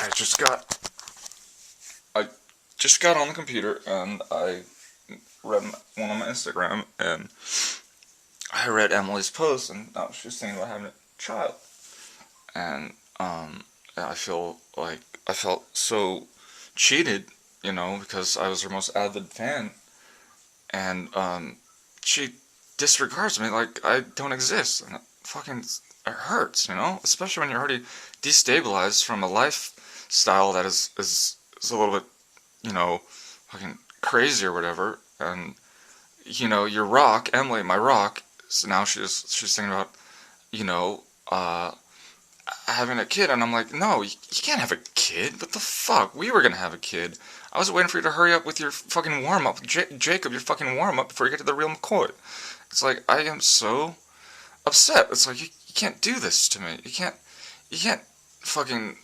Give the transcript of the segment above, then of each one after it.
I just got on the computer and I read one on my Instagram, and I read Emily's post, and she was thinking about having a child, and I feel like I felt so cheated, because I was her most avid fan, and she disregards me like I don't exist, and it hurts, especially when you're already destabilized from a lifestyle that is a little bit, fucking crazy or whatever, and your rock, Emily, my rock, so now she's thinking about, you know, uh, having a kid, and I'm like, no, you can't have a kid. What the fuck? We were gonna have a kid. I was waiting for you to hurry up with your fucking warm up, Jacob, your fucking warm up before you get to the real McCoy. It's like I am so upset. It's like you can't do this to me. You can't fucking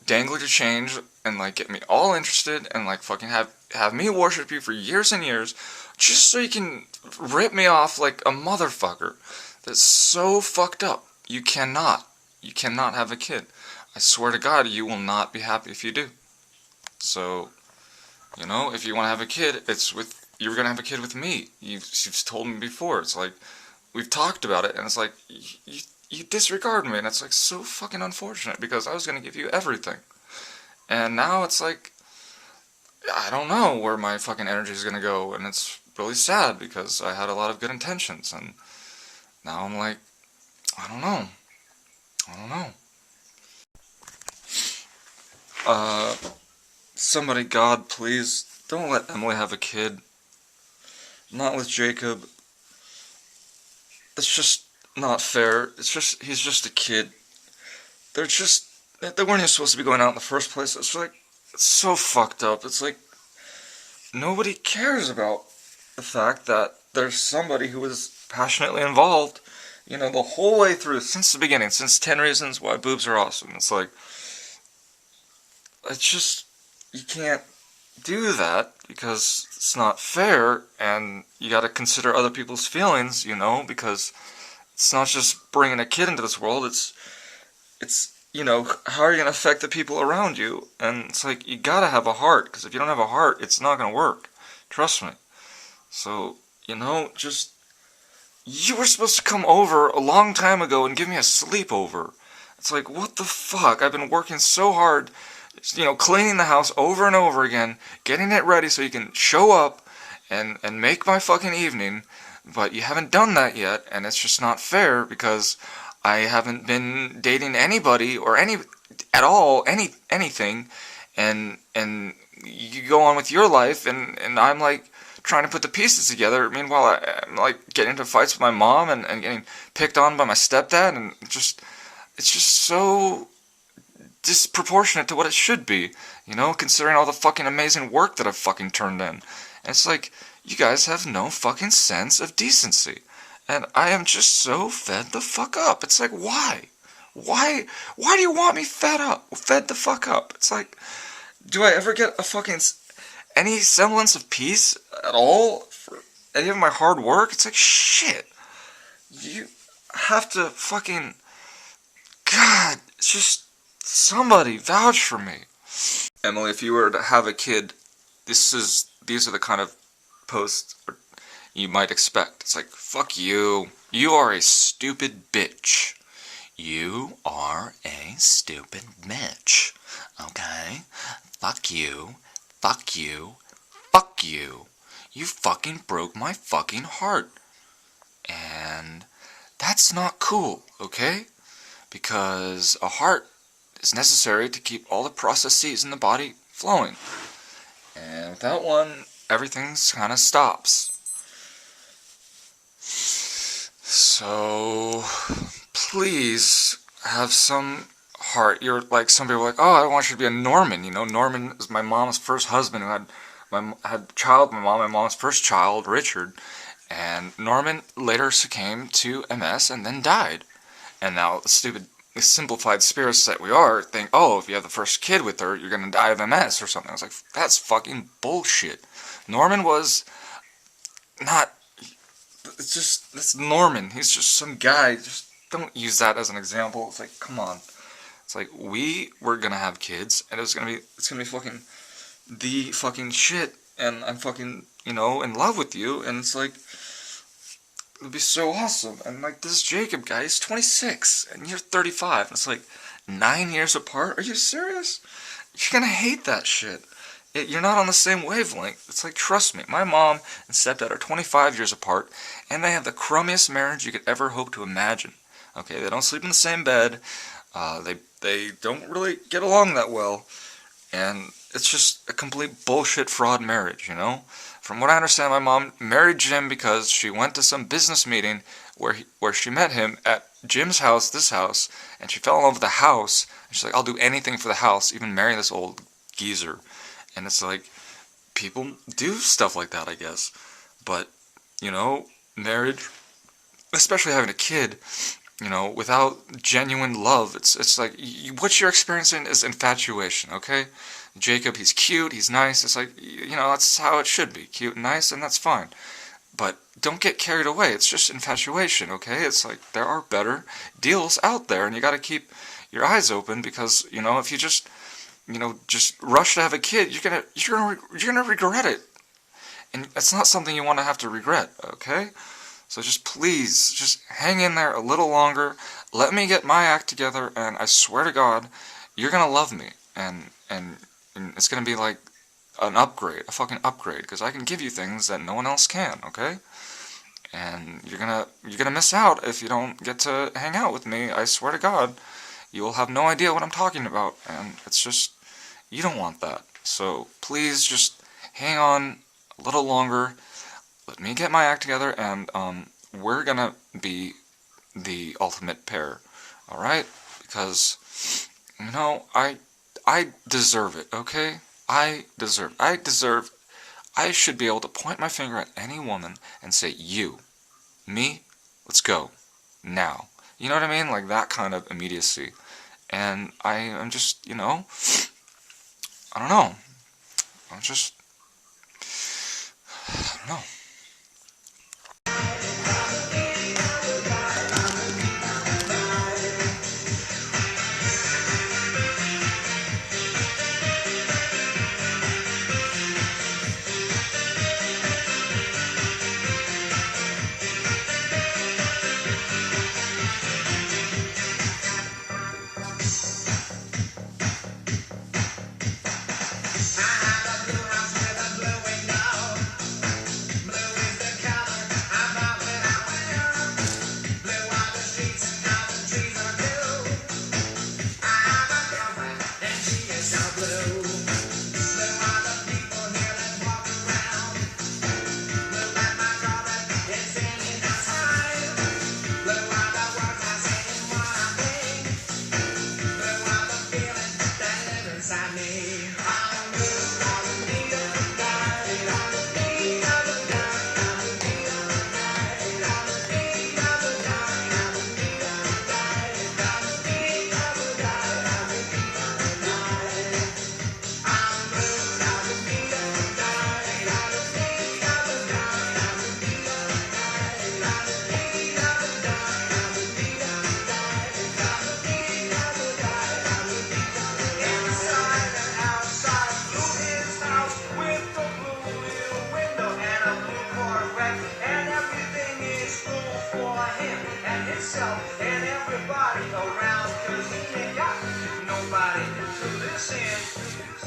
dangle your change and like get me all interested and like fucking have me worship you for years and years just so you can rip me off like a motherfucker. That's so fucked up. You cannot have a kid. I swear to God, you will not be happy if you do. So, if you want to have a kid, you're gonna have a kid with me. You've told me before. It's like we've talked about it, and it's like you disregard me, and it's like so fucking unfortunate because I was gonna give you everything, and now it's like I don't know where my fucking energy is gonna go, and it's really sad because I had a lot of good intentions, and now I'm like, I don't know. I don't know. Uh, Somebody, God, please, don't let Emily have a kid. Not with Jacob. It's just not fair. He's just a kid. They're just, they weren't even supposed to be going out in the first place. It's so fucked up. It's like, nobody cares about the fact that there's somebody who was passionately involved, the whole way through, since the beginning, since 10 Reasons Why Boobs Are Awesome. It's like, you can't do that because it's not fair, and you gotta consider other people's feelings, because it's not just bringing a kid into this world, how are you gonna affect the people around you? And it's like, you gotta have a heart, because if you don't have a heart, it's not gonna work. Trust me. So, just, you were supposed to come over a long time ago and give me a sleepover. It's like, what the fuck? I've been working so hard, cleaning the house over and over again, getting it ready so you can show up and make my fucking evening, but you haven't done that yet, and it's just not fair because I haven't been dating anybody or anything, and you go on with your life, and I'm like trying to put the pieces together. Meanwhile, I'm like getting into fights with my mom and getting picked on by my stepdad, and it's just so disproportionate to what it should be, considering all the fucking amazing work that I've fucking turned in. And it's like, you guys have no fucking sense of decency. And I am just so fed the fuck up. It's like, why? Why do you want me fed the fuck up? It's like, do I ever get any semblance of peace at all for any of my hard work? It's like, shit. You have to fucking, God, it's just, somebody vouch for me. Emily, if you were to have a kid, these are the kind of posts you might expect. It's like, fuck you. You are a stupid bitch. You are a stupid bitch. Okay? Fuck you. Fuck you. Fuck you. You fucking broke my fucking heart. And that's not cool, okay? Because a heart is necessary to keep all the processes in the body flowing. And without one, everything kind of stops. So, please have some heart. You're like, some people are like, oh, I want you to be a Norman. Norman is my mom's first husband who had a child, my mom's first child, Richard. And Norman later succumbed to MS and then died. And now the stupid simplified spirits that we are think, oh, if you have the first kid with her, you're gonna die of MS or something. I was like, that's fucking bullshit. Norman was not, that's Norman. He's just some guy. Just don't use that as an example. It's like, come on. It's like we were gonna have kids, and it's gonna be fucking the fucking shit, and I'm fucking in love with you, and it's like it'd be so awesome. And like this Jacob guy, he's 26, and you're 35. And it's like 9 years apart. Are you serious? You're gonna hate that shit. You're not on the same wavelength. It's like, trust me, my mom and stepdad are 25 years apart, and they have the crummiest marriage you could ever hope to imagine. Okay, they don't sleep in the same bed. They don't really get along that well, and it's just a complete bullshit fraud marriage, From what I understand, my mom married Jim because she went to some business meeting where she met him at Jim's house, this house, and she fell in love with the house, and she's like, I'll do anything for the house, even marry this old geezer. And it's like, people do stuff like that, I guess. But, marriage, especially having a kid, without genuine love, it's like, what you're experiencing is infatuation, okay? Jacob, he's cute, he's nice, it's like, that's how it should be, cute and nice, and that's fine. But don't get carried away, it's just infatuation, okay? It's like, there are better deals out there, and you gotta keep your eyes open, because, if you just rush to have a kid, you're gonna regret it, and it's not something you want to have to regret. Okay, so just please, just hang in there a little longer. Let me get my act together, and I swear to God, you're gonna love me, and it's gonna be like an upgrade, a fucking upgrade, because I can give you things that no one else can. Okay, and you're gonna miss out if you don't get to hang out with me. I swear to God. You will have no idea what I'm talking about, and it's just, you don't want that. So please just hang on a little longer, let me get my act together, and we're gonna be the ultimate pair, alright? Because, I deserve it, okay? I should be able to point my finger at any woman and say, you, me, let's go, now. You know what I mean? Like that kind of immediacy. And I'm just, I don't know. I don't know. And everybody around, 'cause he ain't got nobody to listen.